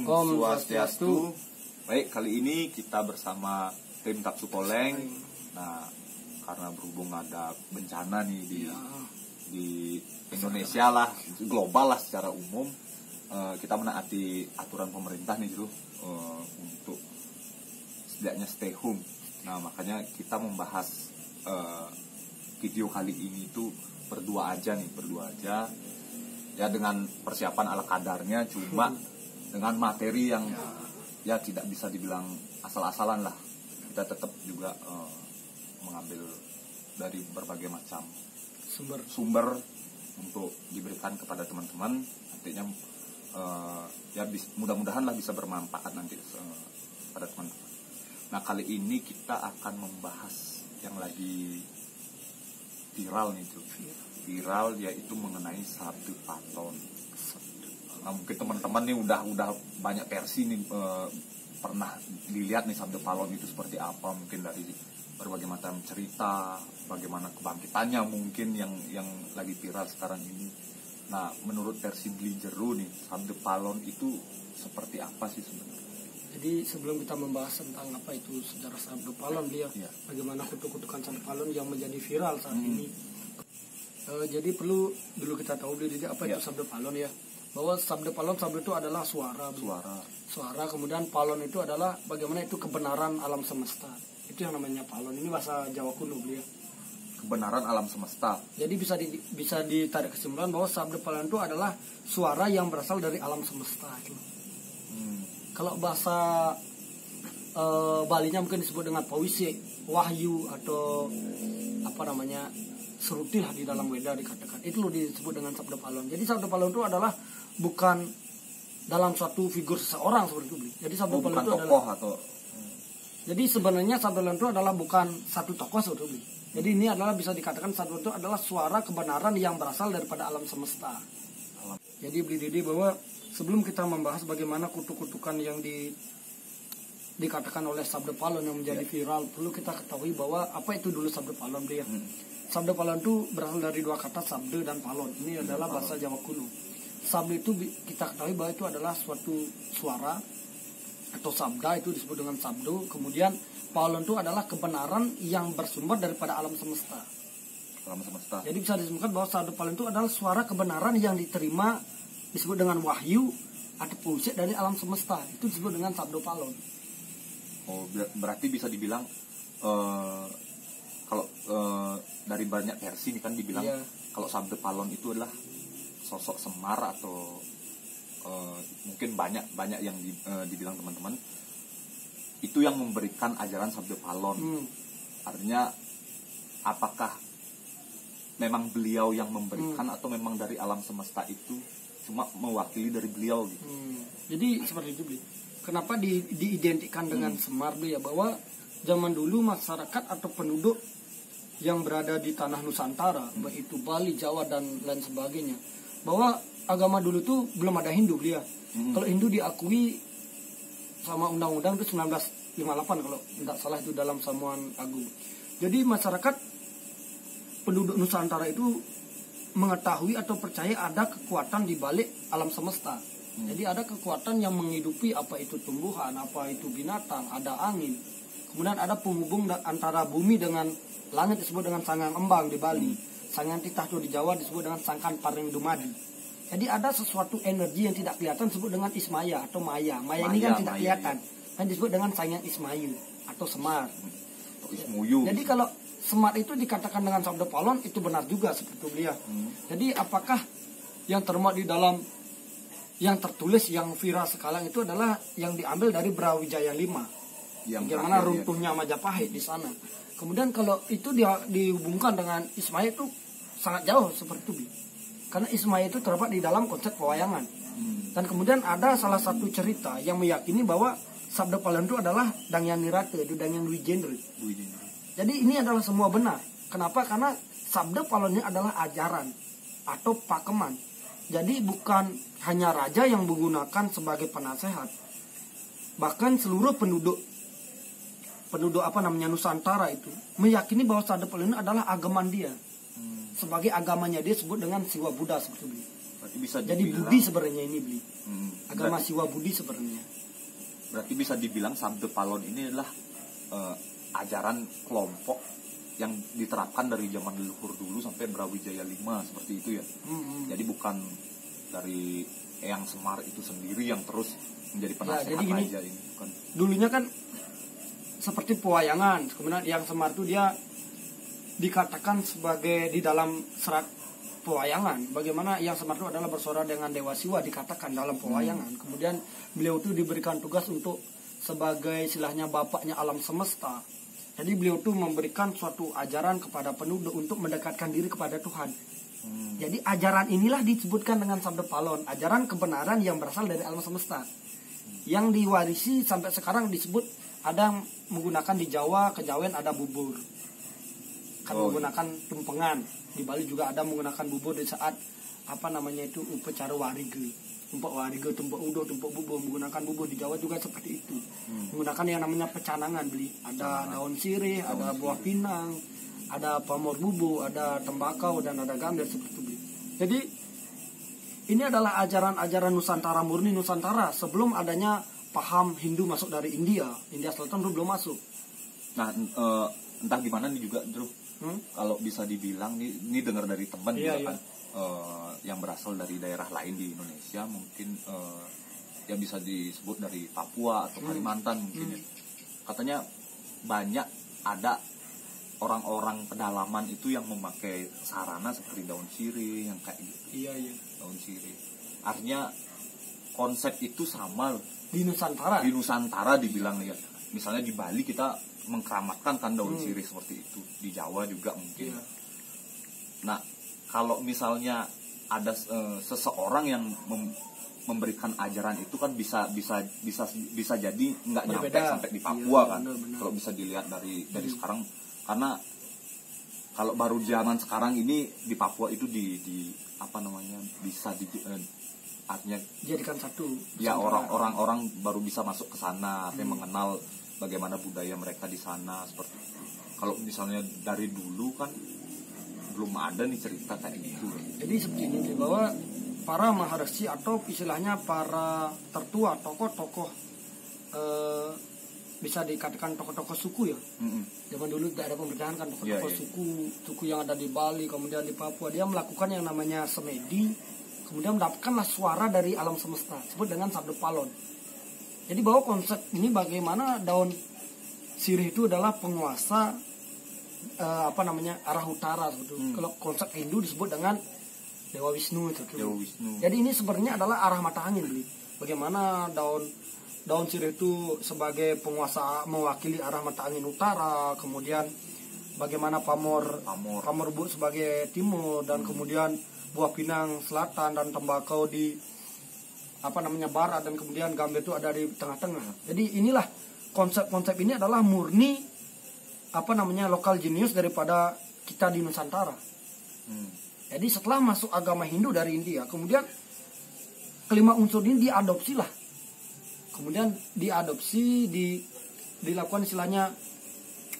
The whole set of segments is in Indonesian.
Om Swastiastu. Baik, kali ini kita bersama tim Kapsu Poleng. Nah, karena berhubung ada bencana nih di Indonesia lah, global lah secara umum, kita menaati aturan pemerintah nih dulu untuk setidaknya stay home. Nah, makanya kita membahas video kali ini tuh berdua aja ya, dengan persiapan ala kadarnya, cuma dengan materi yang ya tidak bisa dibilang asal-asalan lah. Kita tetap juga mengambil dari berbagai macam sumber untuk diberikan kepada teman-teman, nantinya ya mudah-mudahan lah bisa bermanfaat nanti pada teman-teman. Nah, kali ini kita akan membahas yang lagi viral nih tuh. Viral yaitu mengenai sabde palon. Nah, mungkin teman-teman nih udah banyak versi nih, pernah dilihat nih sabde palon itu seperti apa, mungkin dari berbagai macam cerita, bagaimana kebangkitannya mungkin yang lagi viral sekarang ini. Nah, menurut versi Blinjeru nih, sabde palon itu seperti apa sih sebenarnya? Jadi sebelum kita membahas tentang apa itu sejarah sabde palon, bagaimana kutuk-kutukan sabde palon yang menjadi viral saat ini. Jadi perlu dulu kita tahu apa itu sabde palon ya. Bahwa sabde palon, sabde itu adalah suara. Kemudian palon itu adalah bagaimana itu kebenaran alam semesta. Itu yang namanya palon. Ini bahasa Jawa kuno ya. Kebenaran alam semesta. Jadi bisa ditarik kesimpulan bahwa sabde palon itu adalah suara yang berasal dari alam semesta itu. Kalau bahasa Balinya mungkin disebut dengan pawisi, wahyu, atau apa namanya, seruti lah di dalam Weda dikatakan. Itu loh disebut dengan sabde palon. Jadi sabde palon itu adalah bukan dalam suatu figur seseorang seperti itu. Jadi sabde palon itu adalah Jadi sebenarnya sabde palon itu adalah bukan satu tokoh seperti itu. Jadi ini adalah bisa dikatakan sabde itu adalah suara kebenaran yang berasal daripada alam semesta. Jadi beli bahwa sebelum kita membahas bagaimana kutuk-kutukan yang dikatakan oleh sabde palon yang menjadi viral, perlu kita ketahui bahwa apa itu dulu sabde palon dia. Sabde palon itu berasal dari dua kata sabde dan palon. Ini adalah bahasa Jawa kuno. Sabde itu kita ketahui bahwa itu adalah suatu suara atau sabda, itu disebut dengan sabdo. Kemudian palon itu adalah kebenaran yang bersumber daripada alam semesta. Jadi bisa disebutkan bahwa sabde palon itu adalah suara kebenaran yang diterima, disebut dengan wahyu atau pusat dari alam semesta. Itu disebut dengan sabde palon. Oh, berarti bisa dibilang kalau dari banyak versi ini kan dibilang kalau sabde palon itu adalah sosok Semar, atau mungkin banyak yang dibilang teman-teman itu yang memberikan ajaran sabde palon. Artinya apakah memang beliau yang memberikan atau memang dari alam semesta itu cuma mewakili dari beliau gitu? Jadi seperti itu, kenapa diidentikan dengan Semar ya, bahwa zaman dulu masyarakat atau penduduk yang berada di tanah Nusantara, baik itu Bali, Jawa dan lain sebagainya, bahwa agama dulu tuh belum ada Hindu dia. Kalau Hindu diakui sama undang-undang itu 1958 kalau tidak salah, itu dalam Samuan Agung. Jadi masyarakat penduduk Nusantara itu mengetahui atau percaya ada kekuatan di balik alam semesta. Jadi ada kekuatan yang menghidupi apa itu tumbuhan, apa itu binatang, ada angin. Kemudian ada penghubung antara bumi dengan langit, disebut dengan sanggang embang di Bali. Sanggang titah di Jawa disebut dengan sangkan paring dumadi. Jadi ada sesuatu energi yang tidak kelihatan disebut dengan Ismaya atau Maya. Maya ini kan tidak kelihatan. Dan disebut dengan sanggang Ismayu atau Semar. Jadi kalau Semar itu dikatakan dengan sabde palon, itu benar juga seperti beliau. Jadi apakah yang termuat di dalam yang tertulis yang viral sekarang itu adalah yang diambil dari Brawijaya 5, bagaimana runtuhnya Majapahit di sana. Kemudian kalau itu dihubungkan dengan Ismaya itu sangat jauh seperti itu, karena Ismaya itu terdapat di dalam konsep pewayangan. Dan kemudian ada salah satu cerita yang meyakini bahwa sabde palon itu adalah Dangyan Nirate, itu Dangyan Wijendra. Jadi ini adalah semua benar. Kenapa? Karena sabde palonnya adalah ajaran atau pakeman. Jadi bukan hanya raja yang menggunakan sebagai penasehat. Bahkan seluruh penduduk Nusantara itu meyakini bahwa sabde palon adalah agaman dia. Sebagai agamanya dia sebut dengan Siwa Buddha seperti itu. Berarti bisa Jadi dibilang, Budi sebenarnya ini beli. Agama berarti, Siwa Budi sebenarnya. berarti bisa dibilang Sabda Palon ini adalah ajaran kelompok yang diterapkan dari zaman leluhur dulu sampai Brawijaya 5 seperti itu ya. Jadi bukan dari Eyang Semar itu sendiri yang terus menjadi penasehat jadi gini, aja ini. Bukan. Dulunya kan seperti pewayangan, kemudian Eyang Semar itu dia dikatakan sebagai di dalam serat pewayangan. Bagaimana Eyang Semar itu adalah bersaudara dengan Dewa Siwa dikatakan dalam pewayangan. Kemudian beliau itu diberikan tugas untuk sebagai istilahnya bapaknya alam semesta. Jadi beliau itu memberikan suatu ajaran kepada penduduk untuk mendekatkan diri kepada Tuhan. Jadi ajaran inilah disebutkan dengan Sabda Palon, ajaran kebenaran yang berasal dari alam semesta. Yang diwarisi sampai sekarang disebut ada yang menggunakan di Jawa, Kejawen ada bubur. Kan menggunakan tumpengan. Di Bali juga ada menggunakan bubur di saat apa namanya itu upacara warige. Tumpuk warige, tumpuk udo, tumpuk bubur, menggunakan bubur. Di Jawa juga seperti itu. Menggunakan yang namanya pecanangan beli. Ada daun sirih, ada buah pinang, ada pamor bubu, ada tembakau, dan ada gambir seperti itu. Jadi ini adalah ajaran-ajaran Nusantara murni Nusantara sebelum adanya paham Hindu masuk dari India. India Selatan itu belum masuk. Nah, entah gimana nih juga, Bro. Kalau bisa dibilang ini dengar dari teman juga kan, yang berasal dari daerah lain di Indonesia, mungkin yang bisa disebut dari Papua atau Kalimantan mungkin ya. Katanya banyak ada orang-orang pedalaman itu yang memakai sarana seperti daun sirih yang kayak gitu. Iya. Daun sirih. Artinya konsep itu sama Di Nusantara. Di Nusantara dibilang ya. Misalnya di Bali kita mengkeramatkan kan daun sirih seperti itu. Di Jawa juga mungkin. Iya. Nah, kalau misalnya ada seseorang yang memberikan ajaran itu kan bisa jadi nggak nyampe sampai di Papua kan. Benar. Kalau bisa dilihat dari sekarang, karena kalau baru zaman sekarang ini di Papua itu di apa namanya bisa artinya jadikan satu. Ya orang-orang baru bisa masuk ke sana, artinya mengenal bagaimana budaya mereka di sana seperti itu. Kalau misalnya dari dulu kan belum ada nih cerita kayak gitu. Jadi seperti ini bahwa para maharsi atau istilahnya para tertua tokoh-tokoh bisa dikatakan tokoh-tokoh suku ya. Zaman dulu tidak ada pemerintahan kan, tokoh-tokoh suku yang ada di Bali, kemudian di Papua, dia melakukan yang namanya semedi, kemudian mendapatkanlah suara dari alam semesta, disebut dengan Sabda Palon. Jadi bahwa konsep ini bagaimana daun sirih itu adalah penguasa arah utara gitu. Kalau konsep Hindu disebut dengan Dewa Wisnu itu. Jadi ini sebenarnya adalah arah mata angin, beli. Bagaimana daun sirih itu sebagai penguasa mewakili arah mata angin utara, kemudian bagaimana pamor bu sebagai timur, dan kemudian buah pinang selatan, dan tembakau di barat, dan kemudian gambir itu ada di tengah-tengah. Jadi inilah konsep-konsep ini adalah murni lokal jenius daripada kita di Nusantara. Jadi setelah masuk agama Hindu dari India, kemudian kelima unsur ini diadopsi lah. Kemudian dilakukan istilahnya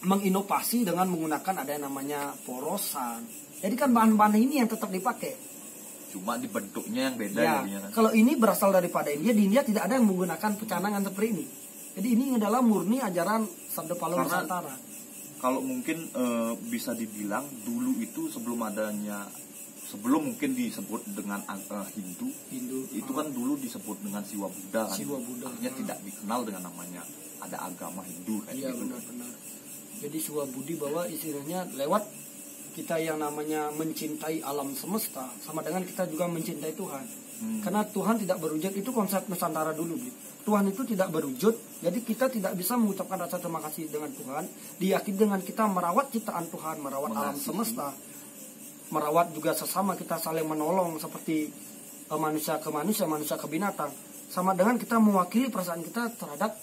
menginovasi dengan menggunakan ada yang namanya porosan. Jadi kan bahan-bahan ini yang tetap dipakai. Cuma dibentuknya yang beda ya, kan. Kalau ini berasal daripada India, di India tidak ada yang menggunakan pecanangan seperti ini. Jadi ini adalah murni ajaran Sabda Palon Nusantara. Kalau mungkin bisa dibilang dulu itu sebelum mungkin disebut dengan Hindu itu kan dulu disebut dengan Siwa Buddha kan. Artinya tidak dikenal dengan namanya ada agama Hindu kayak gitu. Benar. Jadi Siwa Budi bahwa istilahnya lewat kita yang namanya mencintai alam semesta sama dengan kita juga mencintai Tuhan. Karena Tuhan tidak berwujud, itu konsep Nusantara dulu. Tuhan itu tidak berwujud, jadi kita tidak bisa mengucapkan rasa terima kasih dengan Tuhan. Diyakini dengan kita merawat ciptaan Tuhan, merawat alam semesta, merawat juga sesama, kita saling menolong seperti manusia ke manusia, manusia ke binatang. Sama dengan kita mewakili perasaan kita terhadap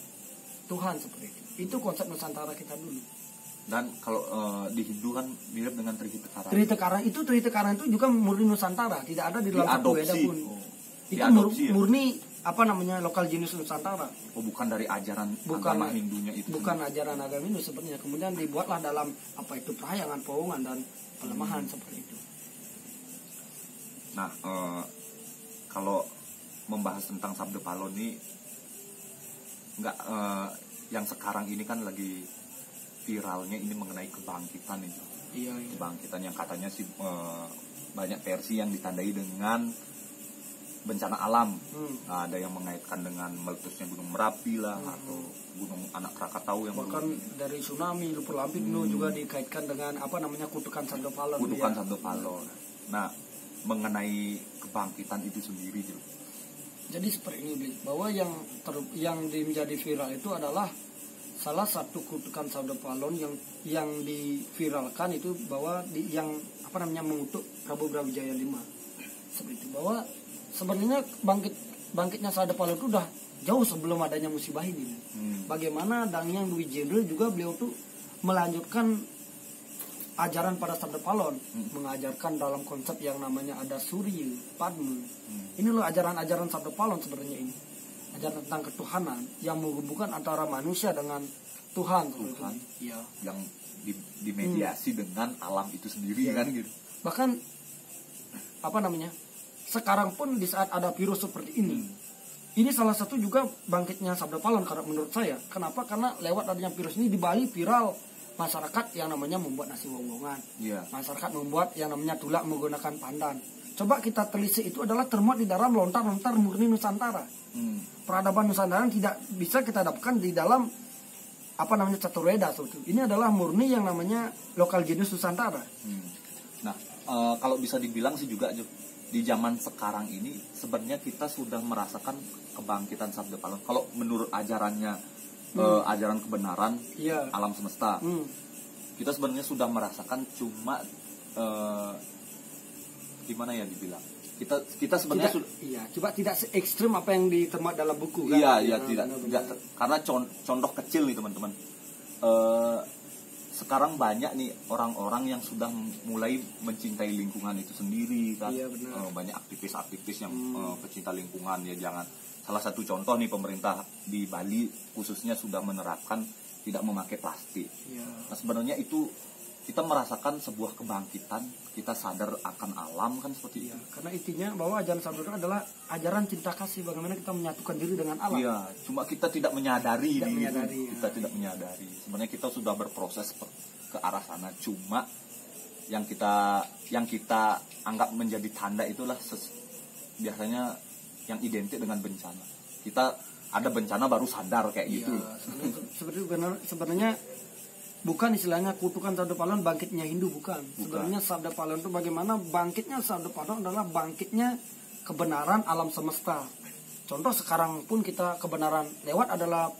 Tuhan seperti itu. Itu konsep Nusantara kita dulu. Dan kalau di Hindu kan mirip dengan Trihita Karang itu juga murni Nusantara, tidak ada di dalam suku Weda pun. Itu murni lokal jenius Nusantara. Oh, bukan dari ajaran agama Hindunya itu. Bukan ajaran agama Hindu sebenarnya. Kemudian dibuatlah dalam perhayangan, powongan dan pelemahan seperti itu. Nah, kalau membahas tentang Sabda Palon ini nggak yang sekarang ini kan lagi viralnya ini mengenai kebangkitan itu. Iya. Kebangkitan yang katanya sih banyak versi yang ditandai dengan bencana alam. Nah, ada yang mengaitkan dengan meletusnya Gunung Merapi lah, atau Gunung Anak Krakatau yang bahkan dari tsunami lumpur lapindo juga dikaitkan dengan apa namanya kutukan Sabda Palon. Kutukan Sabda Palon. Nah, mengenai kebangkitan itu sendiri gitu. Jadi seperti ini, Bli, bahwa yang menjadi viral itu adalah salah satu kutukan Sabda Palon yang diviralkan itu bahwa yang apa namanya mengutuk Prabu Brawijaya V. Seperti itu, bahwa sebenarnya bangkitnya Sabda Palon itu udah jauh sebelum adanya musibah ini. Bagaimana Dangyang Dwi Jenderal juga beliau tuh melanjutkan ajaran pada Sabda Palon, mengajarkan dalam konsep yang namanya ada Surya, Padma. Ini loh ajaran-ajaran Sabda Palon sebenarnya ini. Ajaran tentang ketuhanan yang menghubungkan antara manusia dengan Tuhan. Iya. Yang dimediasi dengan alam itu sendiri kan gitu. Bahkan apa namanya? Sekarang pun di saat ada virus seperti ini. Ini salah satu juga bangkitnya Sabda Palon karena menurut saya. Kenapa? Karena lewat adanya virus ini di Bali viral masyarakat yang namanya membuat nasi wong-wongan. Masyarakat membuat yang namanya tulak menggunakan pandan. Coba kita telisik, itu adalah termuat di dalam lontar-lontar murni Nusantara. Peradaban Nusantara tidak bisa kita dapatkan di dalam apa namanya Caturweda. Ini adalah murni yang namanya lokal jenius Nusantara. Nah, kalau bisa dibilang sih juga di zaman sekarang ini sebenarnya kita sudah merasakan kebangkitan Sabda Palon. Kalau menurut ajarannya ajaran kebenaran alam semesta, kita sebenarnya sudah merasakan, cuma gimana ya dibilang, kita sebenarnya sudah coba tidak se ekstrim apa yang ditermuat dalam buku kan. Tidak karena contoh kecil nih teman-teman, sekarang banyak nih orang-orang yang sudah mulai mencintai lingkungan itu sendiri kan. Banyak aktivis-aktivis yang pecinta lingkungan ya. Salah satu contoh nih, pemerintah di Bali khususnya sudah menerapkan tidak memakai plastik. Nah, sebenarnya itu kita merasakan sebuah kebangkitan, kita sadar akan alam kan seperti itu. Karena intinya bahwa ajaran Sabda itu adalah ajaran cinta kasih, bagaimana kita menyatukan diri dengan alam. Cuma kita tidak menyadari. Kita tidak menyadari. Sebenarnya kita sudah berproses ke arah sana, cuma yang kita anggap menjadi tanda itulah biasanya yang identik dengan bencana. Kita ada bencana baru sadar kayak gitu. Sebenarnya bukan istilahnya kutukan Sabda Palon bangkitnya Hindu, bukan. Sebenarnya Sabda Palon itu bagaimana bangkitnya Sabda Palon adalah bangkitnya kebenaran alam semesta. Contoh sekarang pun kita kebenaran lewat adalah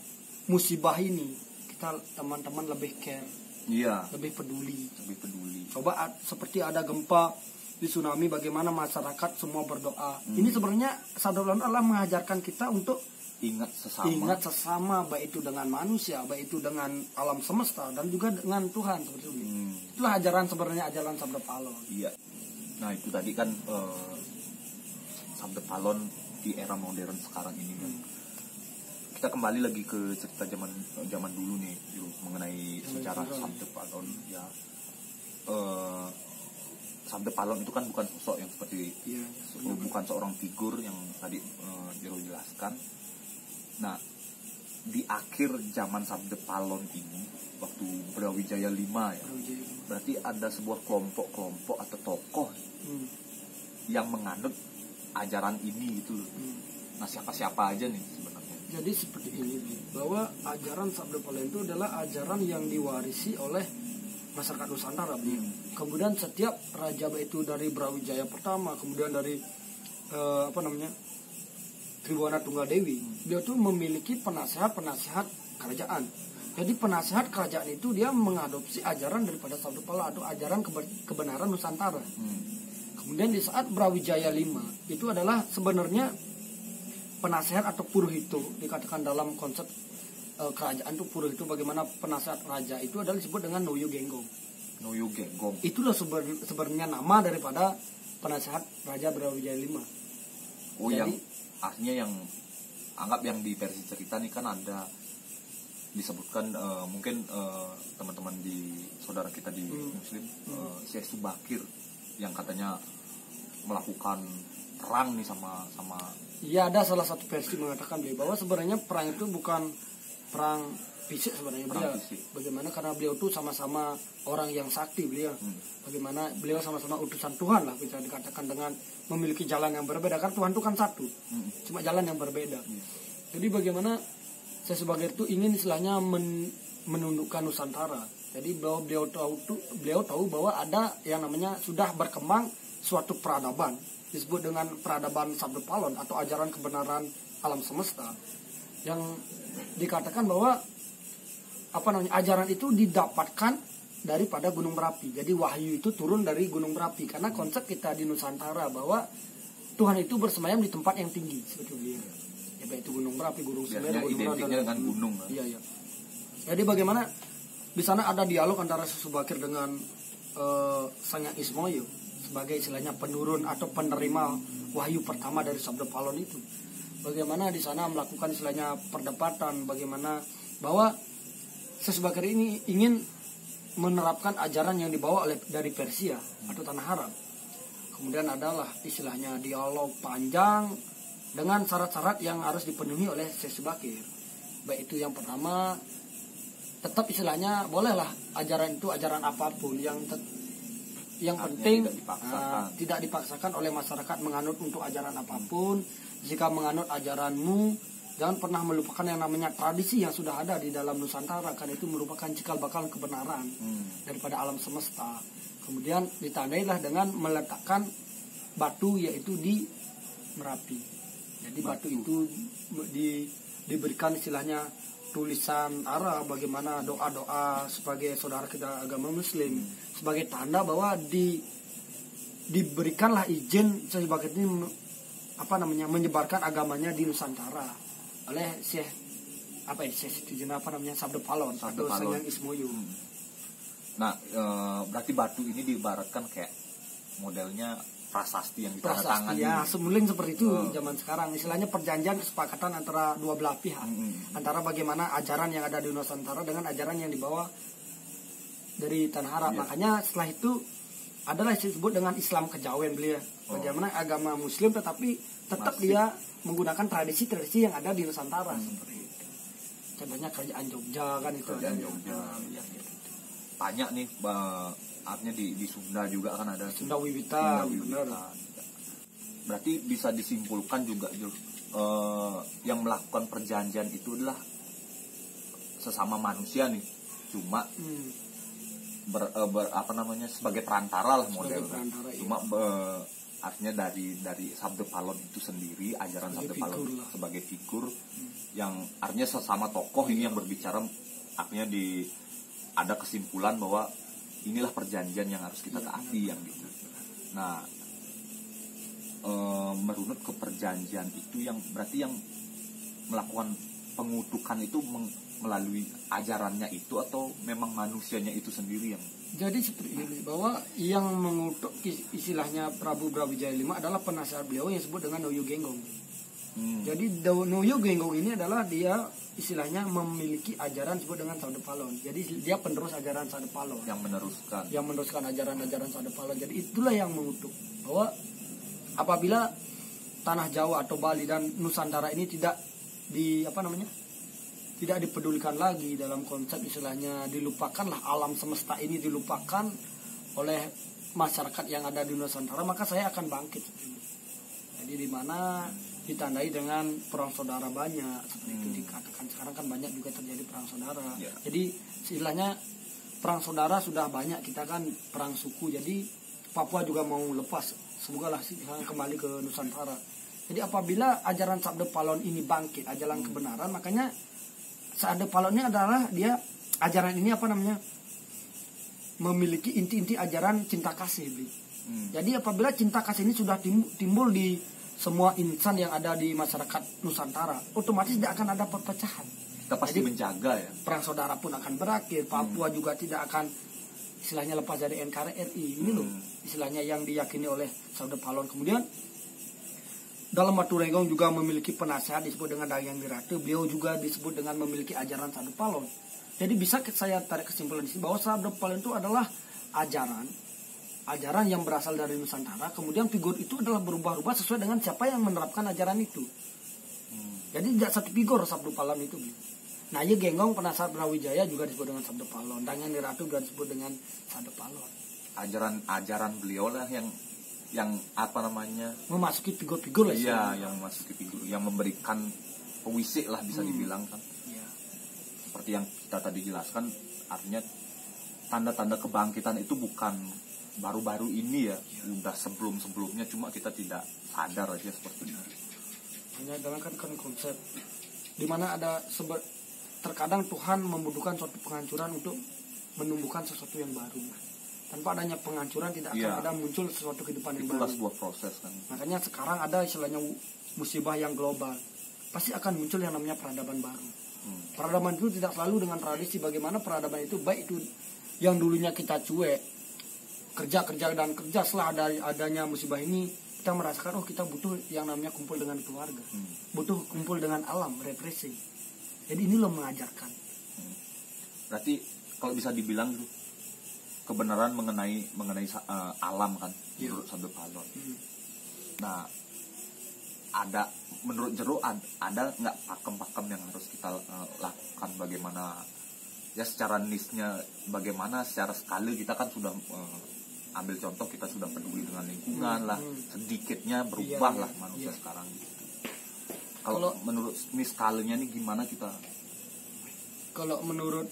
musibah ini. Kita teman-teman lebih care. Lebih peduli. Coba seperti ada gempa, di tsunami, bagaimana masyarakat semua berdoa. Ini sebenarnya Sabda Palon adalah mengajarkan kita untuk ingat sesama, baik itu dengan manusia, baik itu dengan alam semesta, dan juga dengan Tuhan seperti itu. Itulah ajaran sebenarnya, ajaran Sabda Palon. Nah, itu tadi kan Sabda Palon di era modern sekarang ini kan. Kita kembali lagi ke cerita zaman dulu nih, mengenai sejarah Sabda Palon ya. Sabda Palon itu kan bukan sosok yang seperti bukan seorang figur yang tadi Jero jelaskan. Nah, di akhir zaman Sabda Palon ini, waktu Brawijaya V ya, berarti ada sebuah kelompok-kelompok atau tokoh yang menganut ajaran ini gitu loh. Nah, siapa-siapa aja nih sebenarnya? Jadi seperti ini, bahwa ajaran Sabda Palon itu adalah ajaran yang diwarisi oleh masyarakat Nusantara. Kemudian setiap raja, baik itu dari Brawijaya pertama, kemudian dari Tribhuwana Tunggadewi, dia tuh memiliki penasehat kerajaan. Jadi penasehat kerajaan itu dia mengadopsi ajaran daripada Sabda Palon atau ajaran kebenaran Nusantara. Kemudian di saat Brawijaya V itu adalah sebenarnya penasehat atau purohito, dikatakan dalam konsep kerajaan itu purohito, bagaimana penasehat raja itu adalah disebut dengan Noyo Genggong. Itulah sebenarnya nama daripada penasehat Raja Brawijaya V. Yang artinya yang anggap yang di versi cerita nih kan ada disebutkan mungkin teman-teman di saudara kita di Muslim, Syekh Subakir yang katanya melakukan perang nih sama. Iya, ada salah satu versi mengatakan beliau bahwa sebenarnya perang itu bukan perang fisik sebenarnya beliau. Bagaimana karena beliau itu sama-sama orang yang sakti beliau. Bagaimana beliau sama-sama utusan Tuhan lah bisa dikatakan dengan memiliki jalan yang berbeda. Karena Tuhan itu kan satu, cuma jalan yang berbeda. Jadi bagaimana saya sebagai itu ingin istilahnya menundukkan Nusantara. Jadi beliau tahu bahwa ada yang namanya sudah berkembang suatu peradaban disebut dengan peradaban Sabda Palon atau ajaran kebenaran alam semesta yang dikatakan bahwa ajaran itu didapatkan daripada Gunung Merapi. Jadi wahyu itu turun dari Gunung Merapi karena konsep kita di Nusantara bahwa Tuhan itu bersemayam di tempat yang tinggi sebetulnya. Ya baik itu Gunung Merapi, Gunung Semeru, identiknya dengan gunung. Iya. Jadi bagaimana di sana ada dialog antara Sesubakir dengan Sanghyang Ismoyo sebagai istilahnya penurun atau penerima wahyu pertama dari Sabda Palon itu. Bagaimana di sana melakukan istilahnya perdebatan bagaimana bahwa Sesubakir ini ingin menerapkan ajaran yang dibawa dari Persia atau Tanah Arab. Kemudian adalah istilahnya dialog panjang dengan syarat-syarat yang harus dipenuhi oleh Sesubakir. Baik itu yang pertama, tetap istilahnya bolehlah ajaran itu ajaran apapun yang penting tidak dipaksakan oleh masyarakat menganut untuk ajaran apapun. Jika menganut ajaranmu, jangan pernah melupakan yang namanya tradisi yang sudah ada di dalam Nusantara, karena itu merupakan cikal bakal kebenaran daripada alam semesta. Kemudian ditandailah dengan meletakkan batu yaitu di Merapi. Jadi batu itu diberikan istilahnya tulisan Arab bagaimana doa-doa sebagai saudara kita agama Muslim sebagai tanda bahwa diberikanlah izin Sesubakir ini menyebarkan agamanya di Nusantara oleh Syekh Sabda Palon atau Sanghyang Ismoyo. Nah, berarti batu ini diibaratkan kayak modelnya prasasti yang ditandatangani. Ya, semuling seperti itu zaman sekarang. Istilahnya perjanjian kesepakatan antara dua belah pihak. Antara bagaimana ajaran yang ada di Nusantara dengan ajaran yang dibawa dari Tanah Arab. Makanya setelah itu adalah disebut dengan Islam kejawen beliau. Bagaimana agama Muslim tetapi tetap dia menggunakan tradisi-tradisi yang ada di Nusantara seperti itu. Contohnya kerajaan Jogja kan itu. Kerajaan Jogja. Banyak nih artinya di Sunda juga kan ada Sunda Wiwitan. Berarti bisa disimpulkan juga yang melakukan perjanjian itu adalah sesama manusia nih, cuma sebagai perantara lah modelnya. Cuma artinya dari Sabda Palon itu sendiri, ajaran Sabda Palon sebagai figur yang artinya sesama tokoh ini yang berbicara, artinya ada kesimpulan bahwa inilah perjanjian yang harus kita taati yang gitu. Nah, merunut ke perjanjian itu yang berarti yang melakukan pengutukan itu melalui ajarannya itu atau memang manusianya itu sendiri yang. Jadi seperti ini bahwa yang mengutuk istilahnya Prabu Brawijaya V adalah penasehat beliau yang disebut dengan Noyo Genggong. Jadi Noyo Genggong ini adalah dia istilahnya memiliki ajaran disebut dengan Sabda Palon. Jadi dia penerus ajaran Sabda Palon. Yang meneruskan ajaran-ajaran Sabda Palon. Jadi itulah yang mengutuk bahwa apabila tanah Jawa atau Bali dan Nusantara ini tidak tidak dipedulikan lagi dalam konsep istilahnya dilupakanlah alam semesta ini dilupakan oleh masyarakat yang ada di Nusantara, maka saya akan bangkit. Jadi di mana ditandai dengan perang saudara banyak seperti itu dikatakan sekarang kan banyak juga terjadi perang saudara. Jadi istilahnya perang saudara sudah banyak, kita kan perang suku. Jadi Papua juga mau lepas, semoga lah kembali ke Nusantara. Jadi apabila ajaran Sabda Palon ini bangkit, ajaran kebenaran, makanya Sabda Palon ini adalah dia ajaran ini memiliki inti-inti ajaran cinta kasih. Jadi apabila cinta kasih ini sudah timbul di semua insan yang ada di masyarakat Nusantara, otomatis tidak akan ada perpecahan. Kita pasti menjaga ya. Perang saudara pun akan berakhir. Papua juga tidak akan istilahnya lepas dari NKRI. Ini loh istilahnya yang diyakini oleh Sabda Palon. Kemudian dalam Batu Renggong juga memiliki penasehat disebut dengan Dagyang Wirate. Beliau juga disebut dengan memiliki ajaran Sabda Palon. Jadi bisa saya tarik kesimpulan di sini bahwa Sabda Palon itu adalah ajaran ajaran yang berasal dari Nusantara, kemudian figur itu adalah berubah-ubah sesuai dengan siapa yang menerapkan ajaran itu. Jadi tidak satu figur Sabdo Palon itu. Nah, iya Genggong Penasihat Brawijaya juga disebut dengan Sabdo Palon, Dangan Niratu juga disebut dengan Sabdo Palon. Ajaran beliau lah yang apa namanya, memasuki figur-figur lah. Iya, yang memasuki figur, yang memberikan pewisik lah bisa dibilang kan. Iya. Seperti yang kita tadi jelaskan, artinya tanda-tanda kebangkitan itu bukan baru-baru ini ya, udah sebelum-sebelumnya, cuma kita tidak sadar aja seperti itu. Hanya dalam kan konsep dimana ada terkadang Tuhan membutuhkan suatu penghancuran untuk menumbuhkan sesuatu yang baru. Tanpa adanya penghancuran tidak akan ada muncul sesuatu kehidupan yang Itulah baru. sebuah proses kan. Makanya sekarang ada istilahnya musibah yang global. Pasti akan muncul yang namanya peradaban baru. Peradaban itu tidak selalu dengan tradisi. Bagaimana peradaban itu, baik itu yang dulunya kita cuek, kerja setelah adanya musibah ini, kita merasakan kita butuh yang namanya kumpul dengan keluarga, butuh kumpul dengan alam, refreshing. Jadi ini loh mengajarkan. Berarti kalau bisa dibilang tuh kebenaran mengenai alam kan, menurut Sabdo Palon. Nah, ada menurut Jero ada nggak pakem-pakem yang harus kita lakukan, bagaimana ya secara nisnya, bagaimana secara skala kita kan sudah ambil contoh, kita sudah peduli dengan lingkungan lah, sedikitnya berubah lah manusia sekarang gitu. Kalau menurut skalanya nih gimana kita? Kalau menurut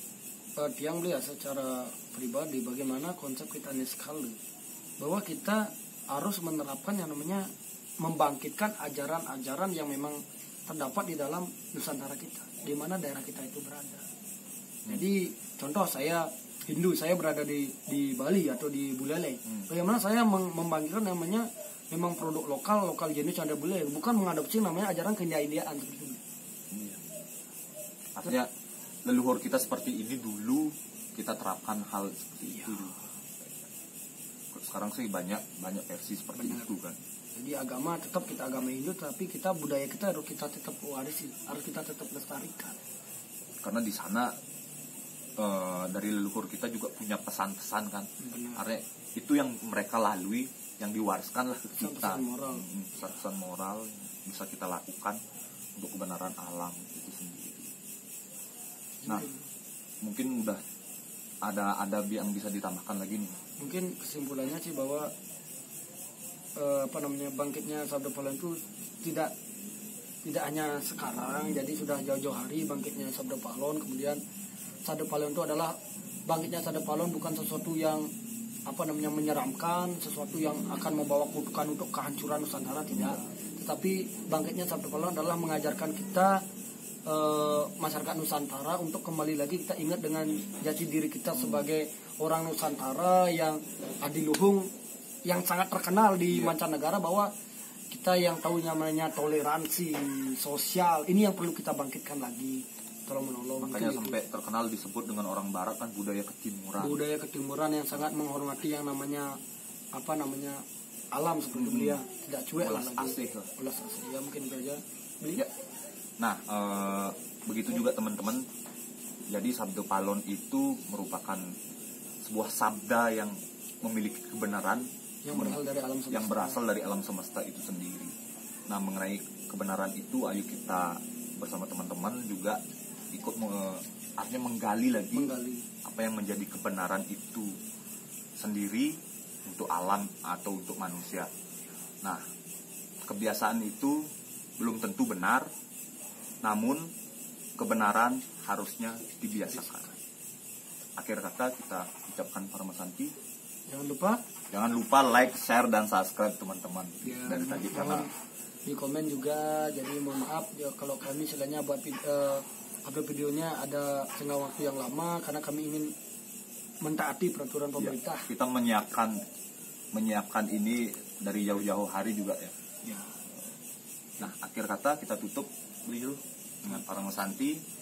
Tiang Belia secara pribadi, bagaimana konsep kita skala, bahwa kita harus menerapkan yang namanya membangkitkan ajaran-ajaran yang memang terdapat di dalam Nusantara kita, di mana daerah kita itu berada. Jadi contoh saya Hindu, saya berada di Bali atau di Buleleng. Bagaimana saya membangkitkan namanya memang produk lokal jenis Canda Buleleng, bukan mengadopsi namanya ajaran ke-India-Indiaan seperti itu. Artinya leluhur kita seperti ini dulu, kita terapkan hal seperti itu juga. Sekarang sih banyak versi seperti itu kan. Jadi agama tetap kita agama Hindu, tapi kita budaya kita harus kita tetap warisi, harus kita tetap lestarikan. Karena di sana dari leluhur kita juga punya pesan-pesan kan. Artinya itu yang mereka lalui, yang diwariskan lah ke kita. Pesan moral bisa kita lakukan untuk kebenaran alam itu sendiri. Nah, mungkin udah ada yang bisa ditambahkan lagi nih. Mungkin kesimpulannya sih bahwa bangkitnya Sabdo Palon itu tidak hanya sekarang, jadi sudah jauh-jauh hari bangkitnya Sabdo Palon. Kemudian Sabdo Palon itu adalah bangkitnya Sabdo Palon bukan sesuatu yang menyeramkan, sesuatu yang akan membawa kutukan untuk kehancuran Nusantara, tidak. Tetapi bangkitnya Sabdo Palon adalah mengajarkan kita masyarakat Nusantara untuk kembali lagi kita ingat dengan jati diri kita sebagai orang Nusantara yang adiluhung, yang sangat terkenal di mancanegara, bahwa kita yang tahu namanya toleransi sosial, ini yang perlu kita bangkitkan lagi, tolong menolong. Makanya sampai terkenal disebut dengan orang barat kan budaya ketimuran. Budaya ketimuran yang sangat menghormati yang namanya alam seperti beliau, tidak cuek lah lagi. Ulas asih. Ya mungkin itu aja. Ya. Nah, begitu juga teman-teman. Jadi Sabdo Palon itu merupakan sebuah sabda yang memiliki kebenaran yang berasal dari alam semesta itu sendiri. Nah, mengenai kebenaran itu, ayo kita bersama teman-teman juga ikut artinya menggali apa yang menjadi kebenaran itu sendiri untuk alam atau untuk manusia. Nah, kebiasaan itu belum tentu benar, namun kebenaran harusnya dibiasakan. Akhir kata kita ucapkan Paramasanti. Jangan lupa like, share, dan subscribe teman-teman. Dari tadi karena di komen juga, jadi mohon maaf ya kalau kami istilahnya buat upload videonya ada tengah waktu yang lama, karena kami ingin mentaati peraturan pemerintah. Ya, kita menyiapkan ini dari jauh-jauh hari juga ya. Nah, akhir kata kita tutup dulu dengan Paramasanti.